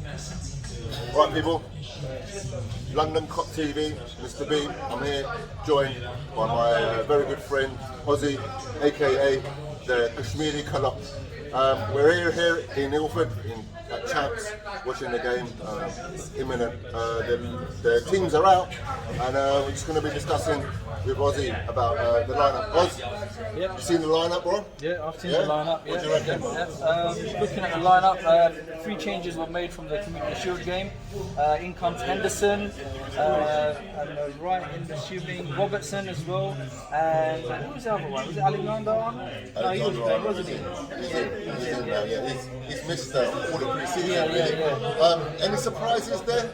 Right, people, London Cop TV, Mr. B. I'm here, joined by my very good friend Ozzy, aka the Kashmiri Kalop. We're here in Ilford, at Champs, watching the game. Imminent. The teams are out, and we're just going to be discussing with Ozzy about the lineup. Oz, yep. You seen the lineup, bro? Yeah, I've seen the lineup. What do you reckon? Looking at the lineup, 3 changes were made from the Community Shield game. In comes Henderson, and right in the shooting, Robertson as well. And who was the other one? Was it Alexander Arnold? No, he was playing, wasn't he? He's in now, yeah. He's missed all the pre-season, yeah. Any surprises there?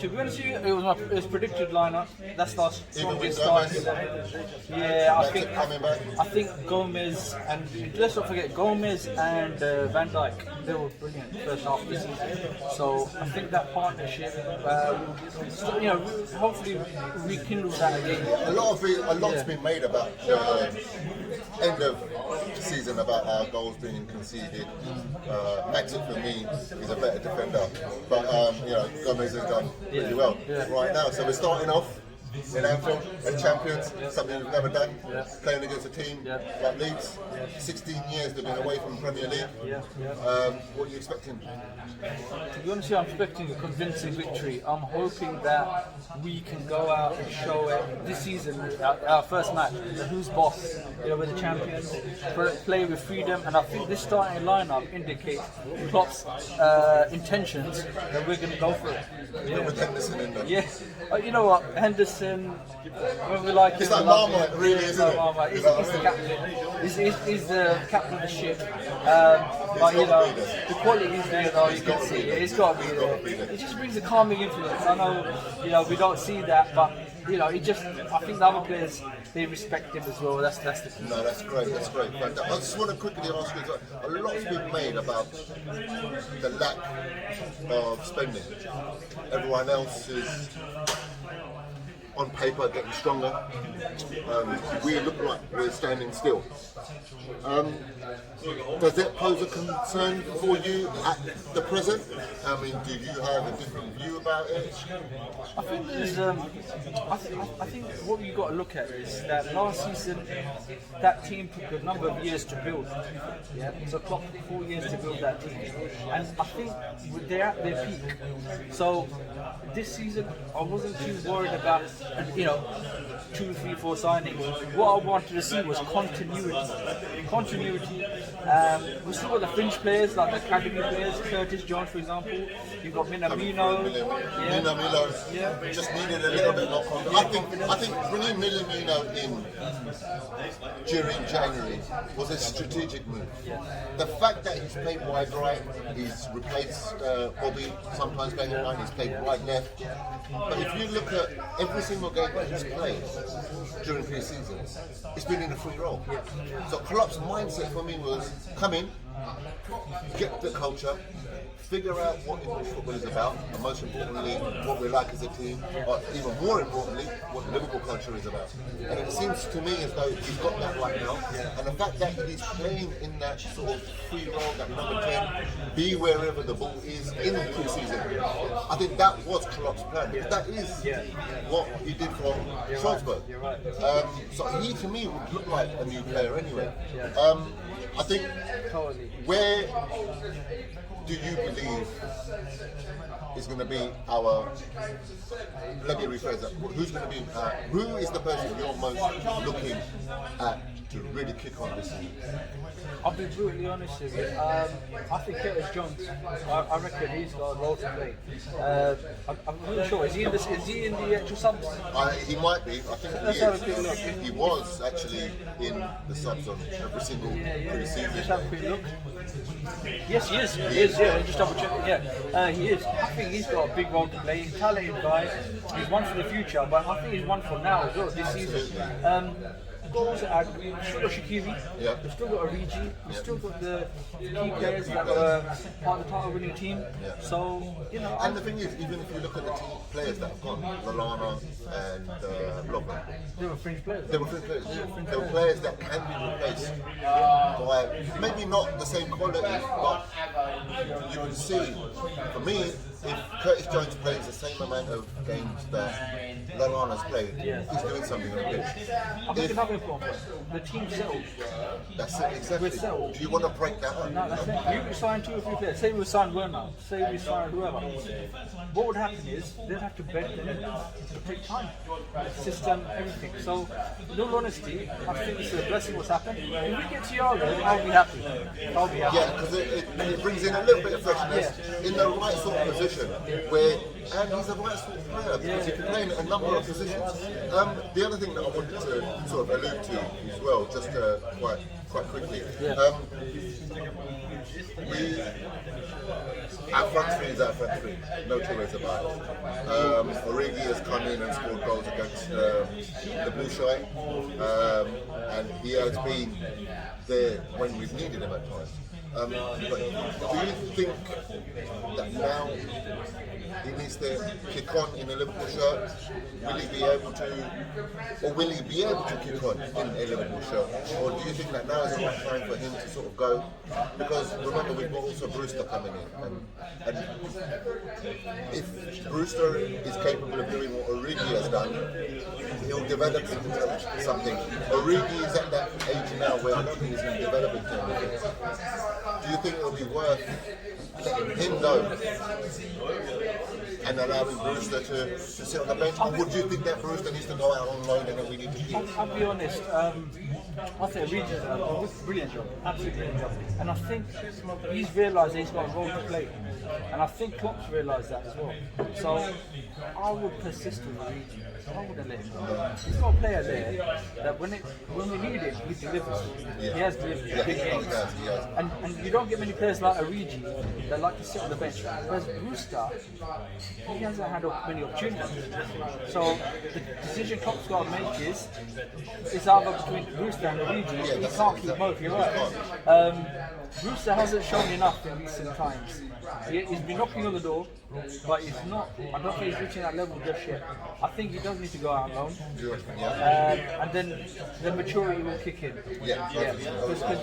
To be honest with you, it was predicted lineup. That's our strongest start. Yeah, I think Gomez and let's not forget Gomez and Van Dijk. They were brilliant first half of the season. So I think that partnership, hopefully rekindle that again. A lot's been made about end of season about our goals being conceded. Maxit for me is a better defender, but Gomez has done really well right now. So we're starting off in Anfield as champions, something we've never done, playing against a team like Leeds. 16 years they've been away from the Premier League. What are you expecting? To be honest, I'm expecting a convincing victory. I'm hoping that we can go out and show it this season, our first match, who's boss. We're the champions, play with freedom, and I think this starting lineup indicates Klopp's intentions that we're going to go for it. With Henderson in there. Yeah, you know what, Henderson, when we like it's him, like Marmite, really, isn't it? Marmite. He's the captain. He's the captain of the ship. But the quality is there, though. You can see it. It's got to be there. It just brings a calming influence. I know, we don't see that, but I think the other players, they respect him as well. That's the key. No, that's great. But I just want to quickly ask you, a lot's been made about the lack of spending. Everyone else is on paper getting stronger. We look like we're standing still. Does it pose a concern for you at the present? I mean, do you have a different view about it? I think there's, I think what you've got to look at is that last season, that team took a number of years to build. Yeah, so Klopp took 4 years to build that team, and I think they're at their peak. So this season, I wasn't too worried about 2, 3, 4 signings. What I wanted to see was continuity. We still got the fringe players, like the academy players, Curtis Jones, for example. You've got Minamino. Minamino just needed a little bit more confidence. I think bringing Minamino in during January was a strategic move. The fact that he's played wide right, he's replaced Bobby, sometimes playing right, he's played wide left. But if you look at every single game that he's played during pre-season, it's been in a free role. So Klopp's mindset for me was come in, get the culture, figure out what English football is about, and most importantly, what we like as a team, or even more importantly, what Liverpool culture is about. And it seems to me as though he's got that right now. And the fact that he's playing in that sort of free role, that number 10, be wherever the ball is in the pre-season, I think that was Klopp's plan, because that is what he did from Salzburg. So he, to me, would look like a new player anyway. I think where do you believe is going to be our? Let me rephrase that. Who's going to be? Who is the person you're most looking at to really kick on this season? I'll be brutally honest with you. I think Curtis Jones. I reckon he's got a role to play. I'm not sure. Is he in the actual subs? He might be. I think he was actually in the subs on every single pre-season. Let's have a quick look. Yes, he is. He is. Yeah, just double check it. He is. I think he's got a big role to play. He's a talented guy. He's one for the future, but I think he's one for now as well this season. goals. You've still got Shaqiri. Yeah. You've still got Origi. You've still got the key players that were part of the title-winning team. Yeah. So And the thing is, even if you look at the players that have gone, Lallana and Lovren, they were fringe players. they were fringe players. They were players that can be replaced by maybe not the same quality, but you can see, for me, if Curtis Jones plays the same amount of games that Lallana's played, he's doing something on the pitch. I think another problem. The team settled. That's it, exactly. We're settled. Do you want to break that up? No, that's it. You sign 2 or 3 players. Say we signed Werner. Say we signed whoever. What would happen is they'd have to bend them. It would take time. System, everything. So, in all honesty, I think it's a blessing what's happened. If we get Thiago, I'll be happy. I'll be happy. Yeah, because it brings in a little bit of freshness in the right sort of position where, and he's a right sort of player because he can play in a number of positions. The other thing that I wanted to sort of allude to as well, just quite quickly, our front three is our front three, no two ways about it. Origi has come in and scored goals against the Blue Shite, and he has been there when we've needed him at times. But do you think that now he needs to kick on in a Liverpool shirt? Will he be able to kick on in a Liverpool shirt? Or do you think that now is the right time for him to sort of go? Because remember, we've got also Brewster coming in, and if Brewster is capable of doing what Origi has done, he'll develop into something. Origi is at that age now where I don't think he's going to develop into anything. Do you think it would be worth letting him go and allowing Brewster to sit on the bench? Or would you think that Brewster needs to go out on loan and that we need to keep? I'll be honest, I'll say Regis done a brilliant job, absolutely brilliant job. And I think he's realised he's got a role to play. And I think Klopp's realised that as well. So I would persist with Regis. I wouldn't let him go. He's got a player there that when we need him, he delivers. He has delivered big games. And you don't get many players like Origi that like to sit on the bench. Whereas Brewster, he hasn't had many opportunities. So the decision Klopp's got to make is either between Brewster and Origi. He can't keep both, you're right. Brewster hasn't shown enough in recent times. He's been knocking on the door, but he's not. I don't think he's reaching that level just yet. I think he does need to go out on loan, and then the maturity will kick in. Because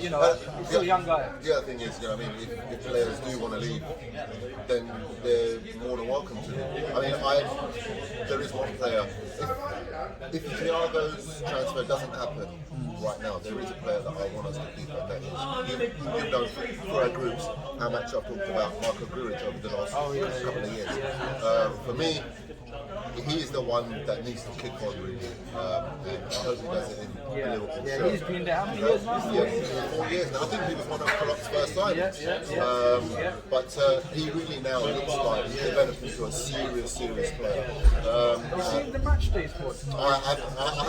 he's still a young guy. The other thing is, I mean, if players do want to leave, then they're more than welcome to. I mean, there is one player. If Thiago's transfer doesn't happen right now, there is a player that I want us to keep on that. You know, for our groups, how much I've talked about Marco Guric over the last couple of years. For me, he is the one that needs to kick on really. And I hope he does it in Liverpool. Yeah, he's been there how many years now? 4 years now. I think he was one of Klopp's first signings. But he really now looks like he's developed into a serious player. You've seen the match day squad? I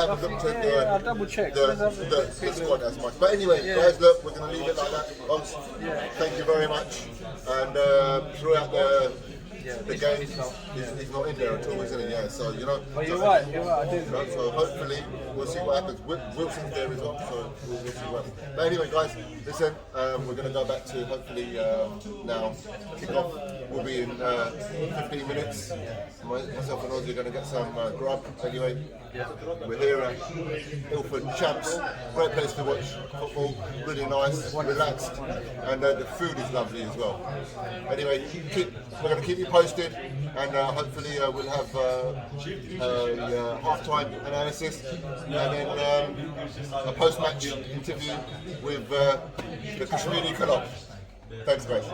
haven't looked at I'll double check. The squad as much. But anyway, guys, look, we're going to leave it like that. Folks, thank you very much. And throughout the game, he's not in there at all, isn't he? Yeah, so, you know. Oh, you're right, I do. So hopefully we'll see what happens. Wilson's there as well, so we'll see what happens. But anyway, guys, listen, we're going to go back to hopefully now kick off. We'll be in 15 minutes. Myself and Ozzy are going to get some grub anyway. We're here at Ilford Champs. Great place to watch football, really nice, relaxed, and the food is lovely as well. Anyway, we're going to keep you posted, and hopefully we'll have a half-time analysis and then a post-match interview with the Kashmiri Club. Thanks, guys.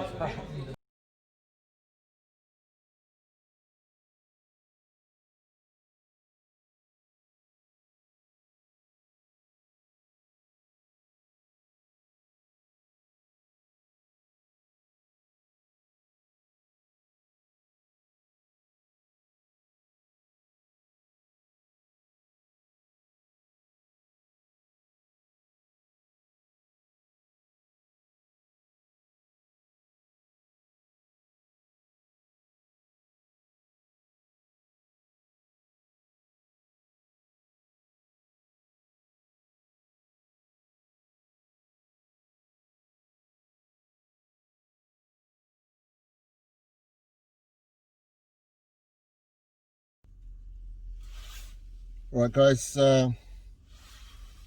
Right, guys,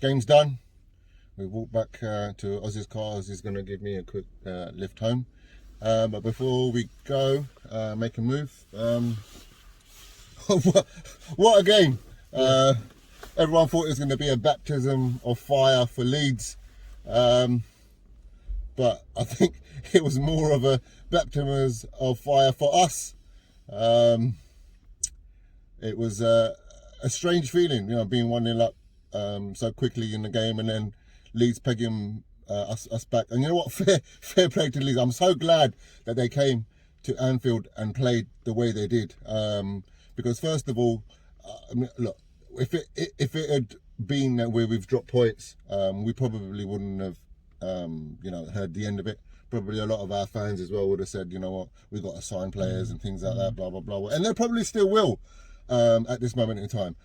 game's done. We walked back to Ozzy's car. Ozzy's going to give me a quick lift home. But before we go, make a move. What a game! Everyone thought it was going to be a baptism of fire for Leeds. But I think it was more of a baptism of fire for us. It was a strange feeling, being 1-0 up so quickly in the game, and then Leeds pegging us back. And you know what? Fair play to Leeds. I'm so glad that they came to Anfield and played the way they did. Because first of all, look, if it had been where we've dropped points, we probably wouldn't have heard the end of it. Probably a lot of our fans as well would have said, you know what, we've got to sign players and things like that, blah, blah, blah. And they probably still will at this moment in time.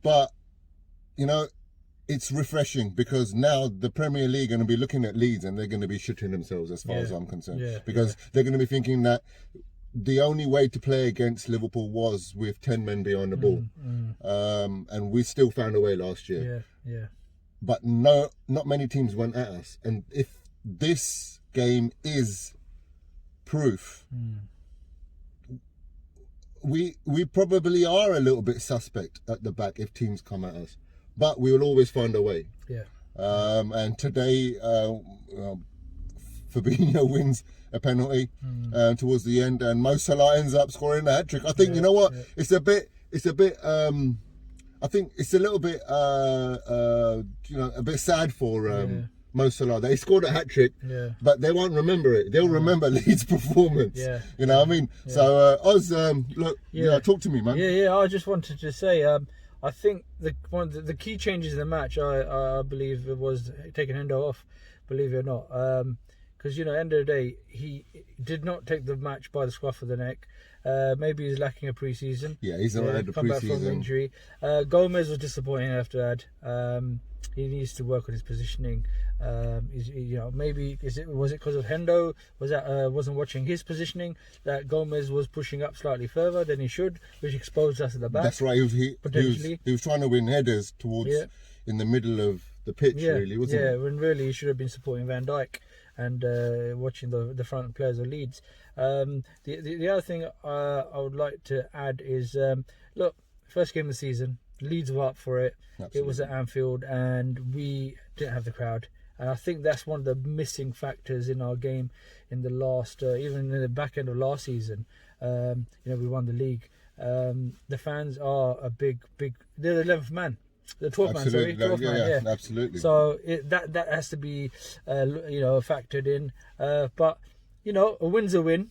But, it's refreshing because now the Premier League are going to be looking at Leeds and they're going to be shitting themselves as far as I'm concerned. Because they're going to be thinking that the only way to play against Liverpool was with 10 men behind the ball. And we still found a way last year. But not many teams went at us. And if this game is proof, we probably are a little bit suspect at the back if teams come at us. But we will always find a way. And today, Fabinho wins a penalty towards the end, and Mo Salah ends up scoring a hat-trick. I think, you know what, it's a bit I think it's a little bit a bit sad for Mo Salah. They scored a hat-trick, but they won't remember it. They'll remember Leeds' performance. You know what I mean? So Oz, look, talk to me, man. I just wanted to say, I think one of the key changes in the match, I believe it was taking Hendo off, believe it or not. Because, end of the day, he did not take the match by the scruff of the neck. Maybe he's lacking a pre-season. Yeah, he's not had a come pre-season. back from injury. Gomez was disappointing, I have to add. He needs to work on his positioning. Maybe was it because of Hendo? Wasn't watching his positioning that Gomez was pushing up slightly further than he should, which exposed us at the back. That's right. He was trying to win headers towards in the middle of the pitch, really, wasn't he? Yeah, when really he should have been supporting Van Dijk and watching the front players of Leeds. The other thing I would like to add is, look, first game of the season, Leeds were up for it. Absolutely. It was at Anfield and we didn't have the crowd. And I think that's one of the missing factors in our game in the last, even in the back end of last season. We won the league. The fans are a big, they're the 11th man. The 12th man, sorry. 12th man, absolutely. So that has to be, factored in. But, a win's a win,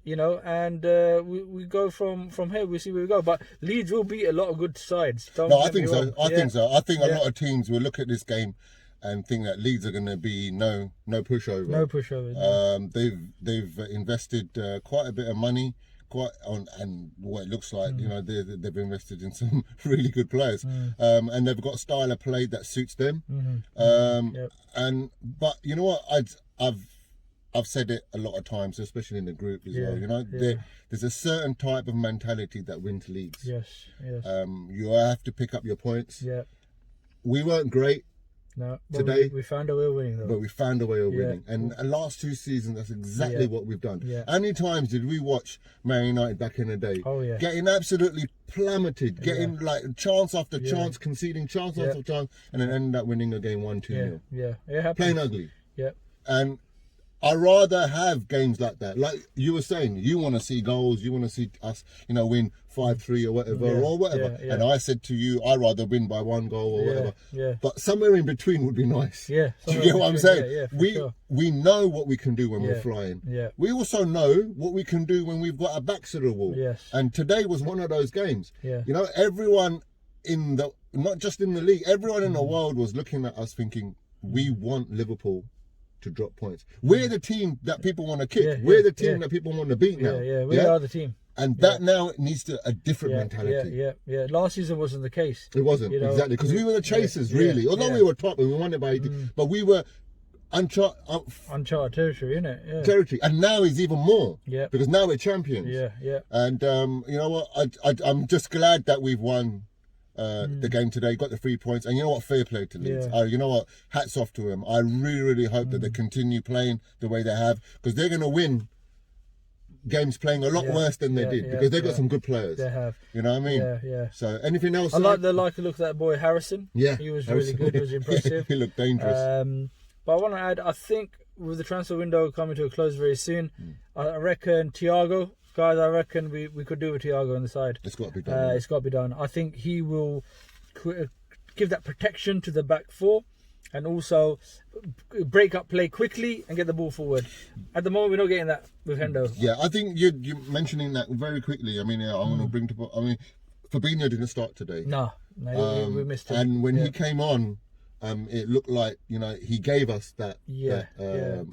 and we go from here. We see where we go. But Leeds will beat a lot of good sides. I think so. I think a lot of teams will look at this game and think that Leeds are going to be no pushover. No pushover. They've invested quite a bit of money. And what it looks like, they've invested in some really good players, and they've got a style of play that suits them. But you know what, I've said it a lot of times, especially in the group as well. There's a certain type of mentality that wins leagues. Yes. You have to pick up your points. We weren't great. No, today we found a way of winning though. But we found a way of winning, and the last 2 seasons, that's exactly what we've done. How many times did we watch Man United back in the day? Getting absolutely plummeted, getting like chance after chance, conceding chance after chance, and then end up winning a game 1-2-0. It happens. Plain ugly. And I rather have games like that. Like you were saying, you want to see goals, you want to see us, win 5-3 or whatever. And I said to you, I'd rather win by 1 goal or whatever. But somewhere in between would be nice. Do you get what I'm saying? We know what we can do when we're flying. We also know what we can do when we've got our backs to the wall. And today was one of those games. Everyone not just in the league, everyone in the world was looking at us thinking, we want Liverpool to drop points. We're the team that people want to kick. We're the team that people want to beat now. We are the team. And that now needs a different mentality. Last season wasn't the case. It wasn't, exactly. Because we were the chasers, really. Although we were top and we won it by 80, but we were uncharted territory, innit? Territory. And now is even more. Because now we're champions. And you know what? I'm just glad that we've won the game today, got the 3 points, and you know what? Fair play to Leeds. You know what? Hats off to them. I really, really hope that they continue playing the way they have, because they're going to win games playing a lot worse than they did, because they've got some good players. They have. You know what I mean? Yeah. So anything else? I like the look of that boy Harrison. Yeah, he was really good. He was impressive. He looked dangerous. But I want to add, I think with the transfer window coming to a close very soon, I reckon Thiago, guys, I reckon we could do with Thiago on the side. It's got to be done. It's got to be done. I think he will give that protection to the back four, and also break up play quickly and get the ball forward. At the moment, we're not getting that with Hendo. Yeah, I think you're mentioning that very quickly. I mean, I want to bring to. I mean, Fabinho didn't start today. No, we missed him. And when he came on, it looked like, you know, he gave us that.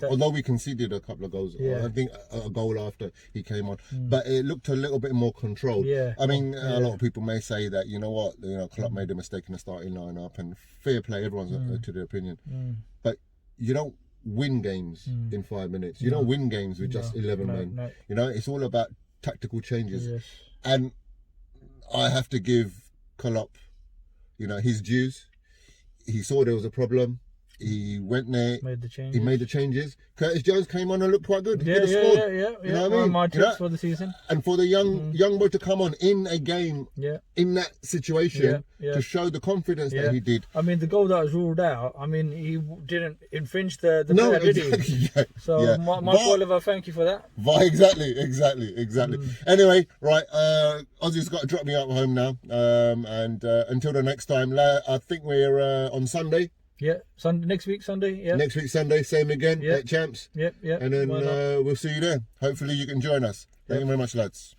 Although we conceded a couple of goals, I think a goal after he came on, but it looked a little bit more controlled. I mean, a lot of people may say that, you know what, Klopp made a mistake in the starting lineup, and fair play, everyone's to their opinion, but you don't win games in 5 minutes. You don't win games with just 11 men. No. You know, it's all about tactical changes, and I have to give Klopp, you know, his dues. He saw there was a problem. He went there. He made the changes. Curtis Jones came on and looked quite good. He could have scored. You know what I mean? My tips for the season. And for the young boy to come on in a game, in that situation, to show the confidence that he did. I mean, the goal that was ruled out, I mean, he didn't infringe the player, did he? So my Oliver, thank you for that. Exactly. Anyway, right, Ozzy's got to drop me up home now. And until the next time, I think we're on Sunday. Next week Sunday. Next week Sunday, same again at Champs. And then we'll see you there. Hopefully you can join us. Thank you very much, lads.